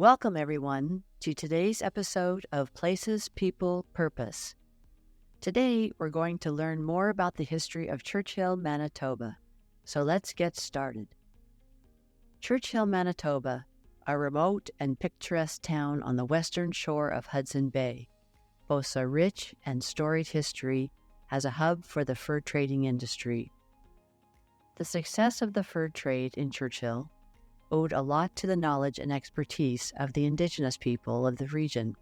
Welcome, everyone, to today's episode of Places, People, Purpose. Today, we're going to learn more about the history of Churchill, Manitoba. So let's get started. Churchill, Manitoba, a remote and picturesque town on the western shore of Hudson Bay, boasts a rich and storied history as a hub for the fur trading industry. The success of the fur trade in Churchill owed a lot to the knowledge and expertise of the indigenous people of the region.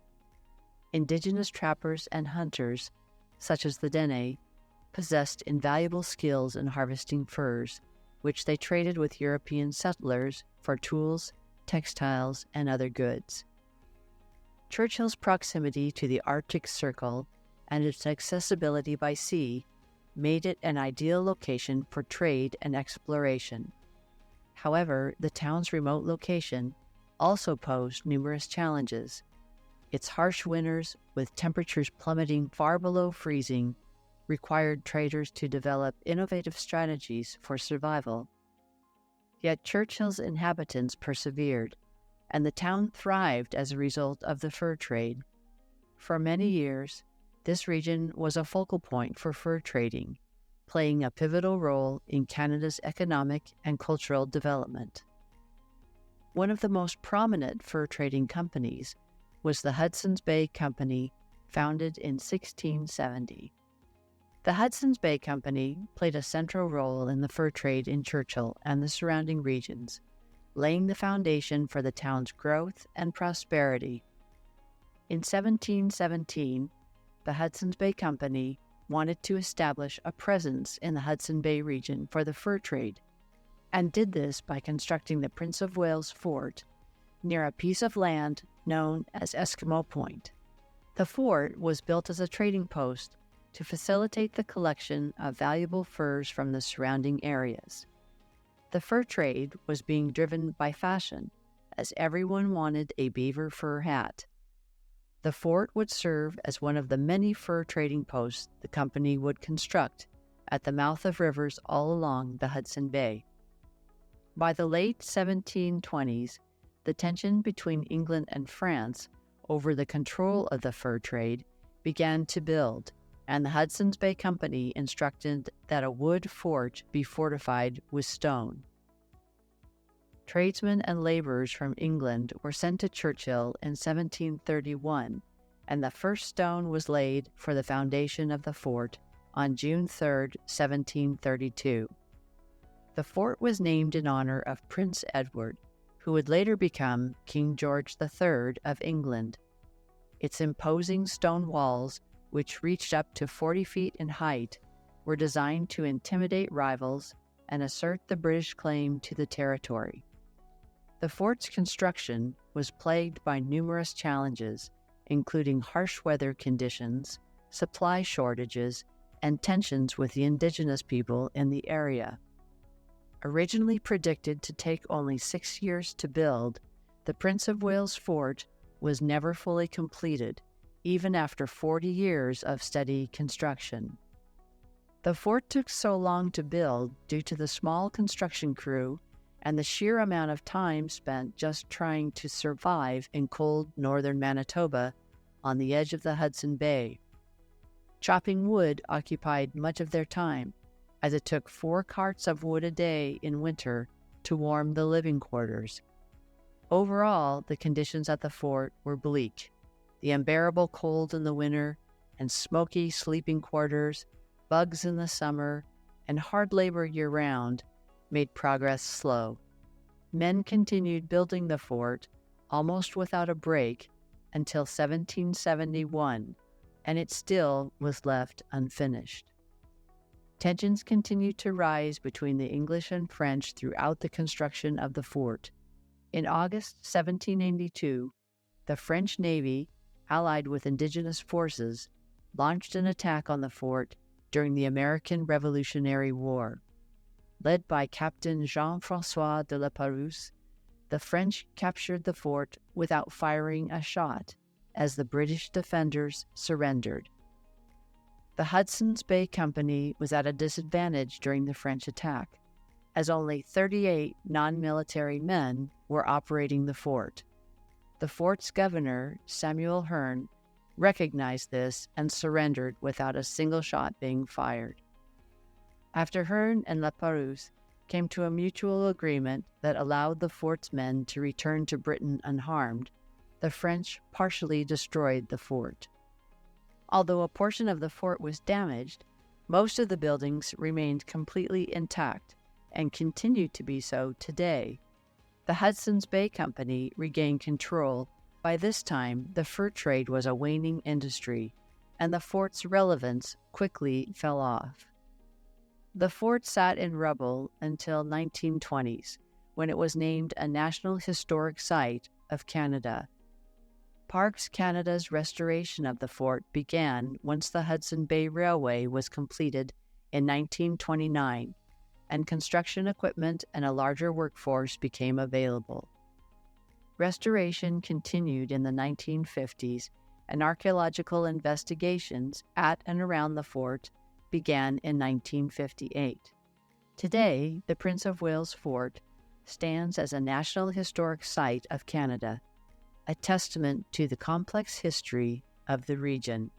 Indigenous trappers and hunters, such as the Dene, possessed invaluable skills in harvesting furs, which they traded with European settlers for tools, textiles, and other goods. Churchill's proximity to the Arctic Circle and its accessibility by sea made it an ideal location for trade and exploration. However, the town's remote location also posed numerous challenges. Its harsh winters, with temperatures plummeting far below freezing, required traders to develop innovative strategies for survival. Yet Churchill's inhabitants persevered, and the town thrived as a result of the fur trade. For many years, this region was a focal point for fur trading, playing a pivotal role in Canada's economic and cultural development. One of the most prominent fur trading companies was the Hudson Bay Company, founded in 1670. The Hudson Bay Company played a central role in the fur trade in Churchill and the surrounding regions, laying the foundation for the town's growth and prosperity. In 1717, the Hudson Bay Company wanted to establish a presence in the Hudson Bay region for the fur trade, and did this by constructing the Prince of Wales Fort near a piece of land known as Eskimo Point. The fort was built as a trading post to facilitate the collection of valuable furs from the surrounding areas. The fur trade was being driven by fashion, as everyone wanted a beaver fur hat. The fort would serve as one of the many fur trading posts the company would construct at the mouth of rivers all along the Hudson Bay. By the late 1720s, the tension between England and France over the control of the fur trade began to build, and the Hudson's Bay Company instructed that a wood fort be fortified with stone. Tradesmen and laborers from England were sent to Churchill in 1731, and the first stone was laid for the foundation of the fort on June 3, 1732. The fort was named in honor of Prince Edward, who would later become King George III of England. Its imposing stone walls, which reached up to 40 feet in height, were designed to intimidate rivals and assert the British claim to the territory. The fort's construction was plagued by numerous challenges, including harsh weather conditions, supply shortages, and tensions with the indigenous people in the area. Originally predicted to take only 6 years to build, the Prince of Wales Fort was never fully completed, even after 40 years of steady construction. The fort took so long to build due to the small construction crew and the sheer amount of time spent just trying to survive in cold northern Manitoba on the edge of the Hudson Bay. Chopping wood occupied much of their time, as it took 4 carts of wood a day in winter to warm the living quarters. Overall, the conditions at the fort were bleak. The unbearable cold in the winter and smoky sleeping quarters, bugs in the summer, and hard labor year-round made progress slow. Men continued building the fort almost without a break until 1771, and it still was left unfinished. Tensions continued to rise between the English and French throughout the construction of the fort. In August 1782, the French Navy, allied with indigenous forces, launched an attack on the fort during the American Revolutionary War. Led by Captain Jean-François de la Pérouse, the French captured the fort without firing a shot, as the British defenders surrendered. The Hudson's Bay Company was at a disadvantage during the French attack, as only 38 non-military men were operating the fort. The fort's governor, Samuel Hearne, recognized this and surrendered without a single shot being fired. After Hearne and La Perouse came to a mutual agreement that allowed the fort's men to return to Britain unharmed, the French partially destroyed the fort. Although a portion of the fort was damaged, most of the buildings remained completely intact and continue to be so today. The Hudson Bay Company regained control. By this time, the fur trade was a waning industry, and the fort's relevance quickly fell off. The fort sat in rubble until 1920s, when it was named a National Historic Site of Canada. Parks Canada's restoration of the fort began once the Hudson Bay Railway was completed in 1929, and construction equipment and a larger workforce became available. Restoration continued in the 1950s, and archaeological investigations at and around the fort began in 1958. Today, the Prince of Wales Fort stands as a National Historic Site of Canada, a testament to the complex history of the region.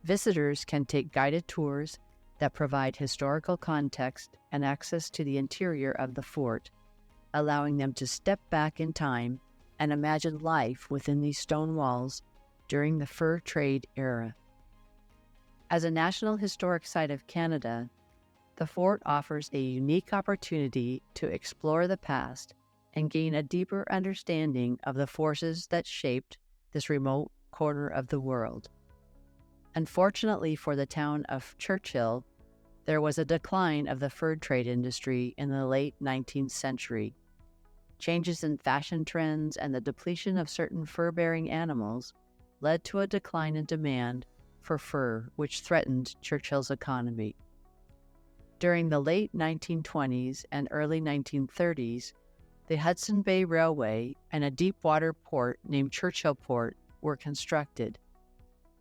Visitors can take guided tours that provide historical context and access to the interior of the fort, allowing them to step back in time and imagine life within these stone walls during the fur trade era. As a National Historic Site of Canada, the fort offers a unique opportunity to explore the past and gain a deeper understanding of the forces that shaped this remote corner of the world. Unfortunately for the town of Churchill, there was a decline of the fur trade industry in the late 19th century. Changes in fashion trends and the depletion of certain fur-bearing animals led to a decline in demand for fur, which threatened Churchill's economy. During the late 1920s and early 1930s, the Hudson Bay Railway and a deep-water port named Churchill Port were constructed.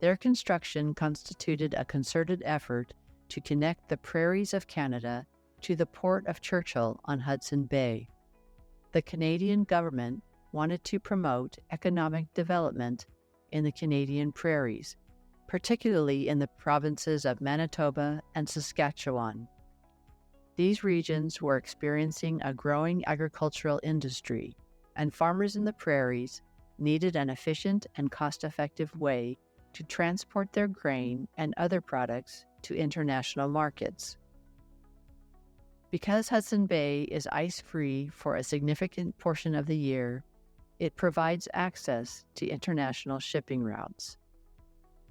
Their construction constituted a concerted effort to connect the prairies of Canada to the port of Churchill on Hudson Bay. The Canadian government wanted to promote economic development in the Canadian prairies, particularly in the provinces of Manitoba and Saskatchewan. These regions were experiencing a growing agricultural industry, and farmers in the prairies needed an efficient and cost-effective way to transport their grain and other products to international markets. Because Hudson Bay is ice-free for a significant portion of the year, it provides access to international shipping routes.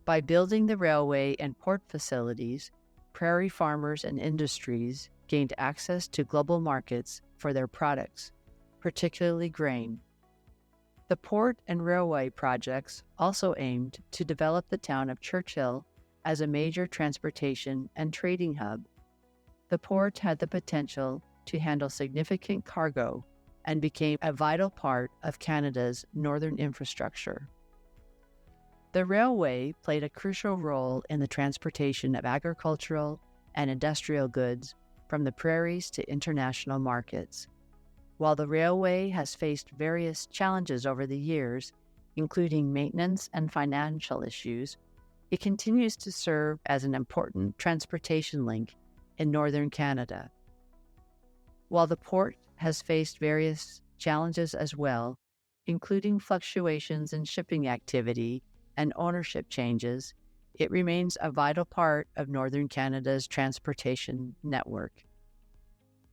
By building the railway and port facilities, prairie farmers and industries gained access to global markets for their products, particularly grain. The port and railway projects also aimed to develop the town of Churchill as a major transportation and trading hub. The port had the potential to handle significant cargo and became a vital part of Canada's northern infrastructure. The railway played a crucial role in the transportation of agricultural and industrial goods from the prairies to international markets. While the railway has faced various challenges over the years, including maintenance and financial issues, it continues to serve as an important transportation link in northern Canada. While the port has faced various challenges as well, including fluctuations in shipping activity and ownership changes, it remains a vital part of northern Canada's transportation network.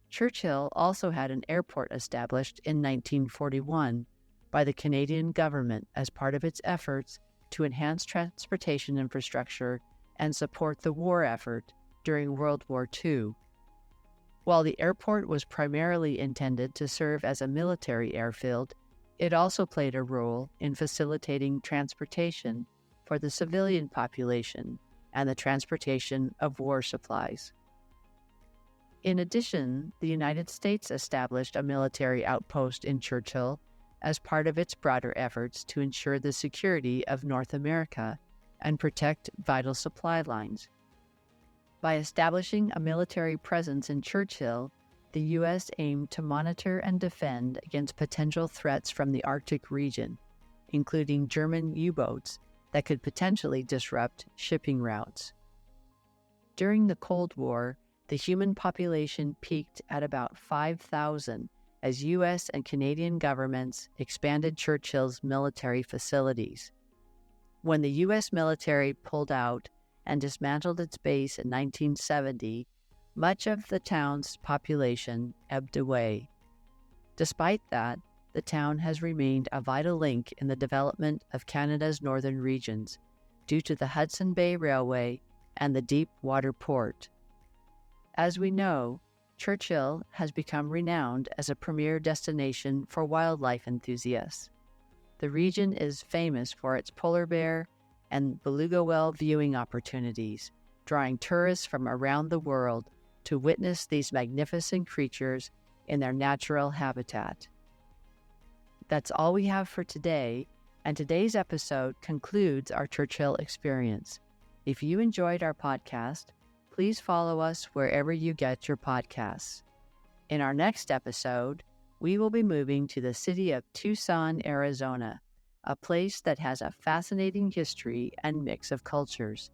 Churchill also had an airport established in 1941 by the Canadian government as part of its efforts to enhance transportation infrastructure and support the war effort during World War II. While the airport was primarily intended to serve as a military airfield, it also played a role in facilitating transportation for the civilian population and the transportation of war supplies. In addition, the United States established a military outpost in Churchill as part of its broader efforts to ensure the security of North America and protect vital supply lines. By establishing a military presence in Churchill, the U.S. aimed to monitor and defend against potential threats from the Arctic region, including German U-boats that could potentially disrupt shipping routes. During the Cold War, the human population peaked at about 5,000 as U.S. and Canadian governments expanded Churchill's military facilities. When the U.S. military pulled out and dismantled its base in 1970, much of the town's population ebbed away. Despite that, the town has remained a vital link in the development of Canada's northern regions due to the Hudson Bay Railway and the deep water port. As we know, Churchill has become renowned as a premier destination for wildlife enthusiasts. The region is famous for its polar bear and beluga whale viewing opportunities, drawing tourists from around the world to witness these magnificent creatures in their natural habitat. That's all we have for today, and today's episode concludes our Churchill experience. If you enjoyed our podcast, please follow us wherever you get your podcasts. In our next episode, we will be moving to the city of Tucson, Arizona, a place that has a fascinating history and mix of cultures.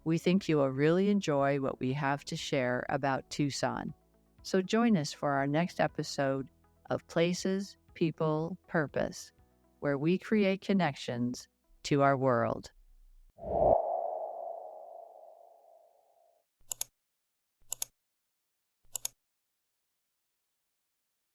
We think you will really enjoy what we have to share about Tucson. So join us for our next episode of Places, People, Purpose, where we create connections to our world.